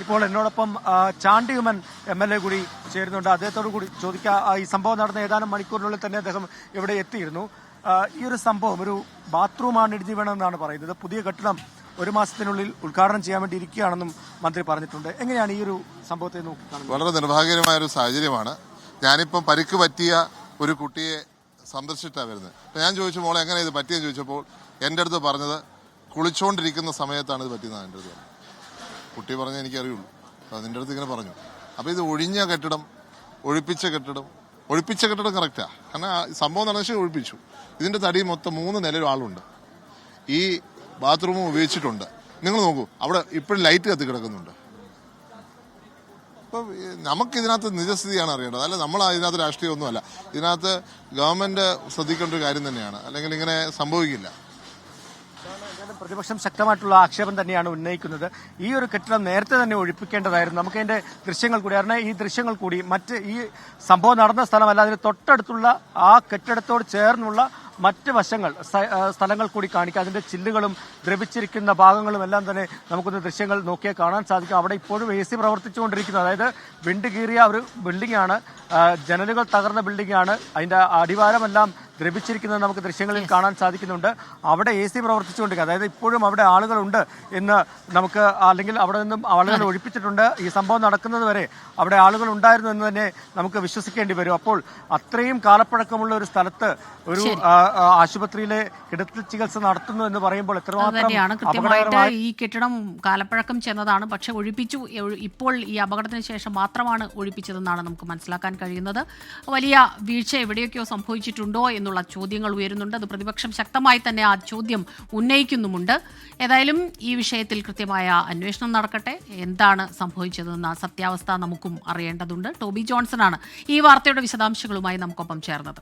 ഇപ്പോൾ എന്നോടൊപ്പം ചാണ്ടി ഉമ്മൻ MLA കൂടി ചേരുന്നുണ്ട്. അദ്ദേഹത്തോടു കൂടി ചോദിക്കാം. ഈ സംഭവം നടന്ന ഏതാനും മണിക്കൂറിനുള്ളിൽ തന്നെ അദ്ദേഹം ഇവിടെ എത്തിയിരുന്നു. ഈ ഒരു സംഭവം ഒരു ബാത്റൂമാണ് ഇടിഞ്ഞു വീണെന്നാണ് പറയുന്നത്. പുതിയ കെട്ടിടം 1 മാസത്തിനുള്ളിൽ ഉദ്ഘാടനം ചെയ്യാൻ വേണ്ടി ഇരിക്കുകയാണെന്നും മന്ത്രി പറഞ്ഞിട്ടുണ്ട്. എങ്ങനെയാണ് ഈ ഒരു സംഭവത്തെ നോക്കിക്കാണുന്നത്? വളരെ നിർഭാഗ്യകരമായ ഒരു സാഹചര്യമാണ്. ഞാനിപ്പം പരിക്ക് പറ്റിയ ഒരു കുട്ടിയെ സന്ദർശിച്ചിട്ടാണ് വരുന്നത്. അപ്പം ഞാൻ ചോദിച്ചു, മോളെ എങ്ങനെ ഇത് പറ്റിയെന്ന് ചോദിച്ചപ്പോൾ എൻ്റെ അടുത്ത് പറഞ്ഞത് കുളിച്ചുകൊണ്ടിരിക്കുന്ന സമയത്താണ് ഇത് പറ്റിയെന്നാണ് എൻ്റെ അടുത്ത് പറഞ്ഞത്. കുട്ടി പറഞ്ഞ എനിക്കറിയുള്ളൂ. അപ്പം നിൻ്റെ അടുത്ത് ഇങ്ങനെ പറഞ്ഞു. അപ്പോൾ ഇത് ഒഴിഞ്ഞ കെട്ടിടം, ഒഴിപ്പിച്ച കെട്ടിടം കറക്റ്റാണ്. കാരണം സംഭവം നടന്ന ശേഷം ഒഴിപ്പിച്ചു. ഇതിൻ്റെ തടി മൊത്തം 3 നിലയിൽ ആളുണ്ട്. ഈ ബാത്റൂമും ഉപയോഗിച്ചിട്ടുണ്ട്. നിങ്ങൾ നോക്കൂ, അവിടെ ഇപ്പോഴും ലൈറ്റ് കത്തി കിടക്കുന്നുണ്ട്. അപ്പം നമുക്കിതിനകത്ത് നിജസ്ഥിതിയാണ് അറിയേണ്ടത്. അല്ല, നമ്മൾ ഇതിനകത്ത് രാഷ്ട്രീയമൊന്നുമല്ല. ഇതിനകത്ത് ഗവൺമെന്റ് ശ്രദ്ധിക്കേണ്ട ഒരു കാര്യം തന്നെയാണ്. അല്ലെങ്കിൽ ഇങ്ങനെ സംഭവിക്കില്ല. പ്രതിപക്ഷം ശക്തമായിട്ടുള്ള ആക്ഷേപം തന്നെയാണ് ഉന്നയിക്കുന്നത്. ഈ ഒരു കെട്ടിടം നേരത്തെ തന്നെ ഒഴിപ്പിക്കേണ്ടതായിരുന്നു. നമുക്ക് അതിന്റെ ദൃശ്യങ്ങൾ കൂടി, കാരണം ഈ ദൃശ്യങ്ങൾ കൂടി മറ്റ് ഈ സംഭവം നടന്ന സ്ഥലമല്ല, അതിന് തൊട്ടടുത്തുള്ള ആ കെട്ടിടത്തോട് ചേർന്നുള്ള മറ്റ് വശങ്ങൾ സ്ഥലങ്ങൾ കൂടി കാണിക്കുക. അതിന്റെ ചില്ലുകളും ദ്രവിച്ചിരിക്കുന്ന ഭാഗങ്ങളും എല്ലാം തന്നെ നമുക്കൊന്ന് ദൃശ്യങ്ങൾ നോക്കിയാൽ കാണാൻ സാധിക്കും. അവിടെ ഇപ്പോഴും AC പ്രവർത്തിച്ചുകൊണ്ടിരിക്കുന്നത്. അതായത് വിണ്ട് കീറിയ ഒരു ബിൽഡിംഗ് ആണ്, ജനലുകൾ തകർന്ന ബിൽഡിംഗ് ആണ്. അതിന്റെ അടിവാരമെല്ലാം ദ്രവിച്ചിരിക്കുന്നത് നമുക്ക് ദൃശ്യങ്ങളിൽ കാണാൻ സാധിക്കുന്നുണ്ട്. അവിടെ AC പ്രവർത്തിച്ചുകൊണ്ടിരിക്കുക. അതായത് ഇപ്പോഴും അവിടെ ആളുകളുണ്ട് എന്ന് നമുക്ക്, അല്ലെങ്കിൽ അവിടെ നിന്നും ആളുകൾ ഒഴിപ്പിച്ചിട്ടുണ്ട്. ഈ സംഭവം നടക്കുന്നത് വരെ അവിടെ ആളുകൾ ഉണ്ടായിരുന്നു എന്ന് തന്നെ നമുക്ക് വിശ്വസിക്കേണ്ടി വരും. അപ്പോൾ അത്രയും കാലപ്പഴക്കമുള്ള ഒരു സ്ഥലത്ത് ഒരു ആശുപത്രിയിലെ കിടത്തി ചികിത്സ നടത്തുന്നു എന്ന് പറയുമ്പോൾ എത്രമാത്രം കൃത്യമായിട്ട് ഈ കെട്ടിടം കാലപ്പഴക്കം ചെന്നതാണ്. പക്ഷെ ഒഴിപ്പിച്ചു. ഇപ്പോൾ ഈ അപകടത്തിന് ശേഷം മാത്രമാണ് ഒഴിപ്പിച്ചതെന്നാണ് നമുക്ക് മനസ്സിലാക്കാൻ കഴിയുന്നത്. വലിയ വീഴ്ച എവിടെയൊക്കെയോ സംഭവിച്ചിട്ടുണ്ടോ എന്നുള്ള ചോദ്യങ്ങൾ ഉയരുന്നുണ്ട്. അത് പ്രതിപക്ഷം ശക്തമായി തന്നെ ആ ചോദ്യം ഉന്നയിക്കുന്നുമുണ്ട്. ഏതായാലും ഈ വിഷയത്തിൽ കൃത്യമായ അന്വേഷണം നടക്കട്ടെ. എന്താണ് സംഭവിച്ചതെന്ന സത്യാവസ്ഥ നമുക്കും അറിയേണ്ടതുണ്ട്. ടോബി ജോൺസണാണ് ഈ വാർത്തയുടെ വിശദാംശങ്ങളുമായി നമുക്കൊപ്പം ചേർന്നത്.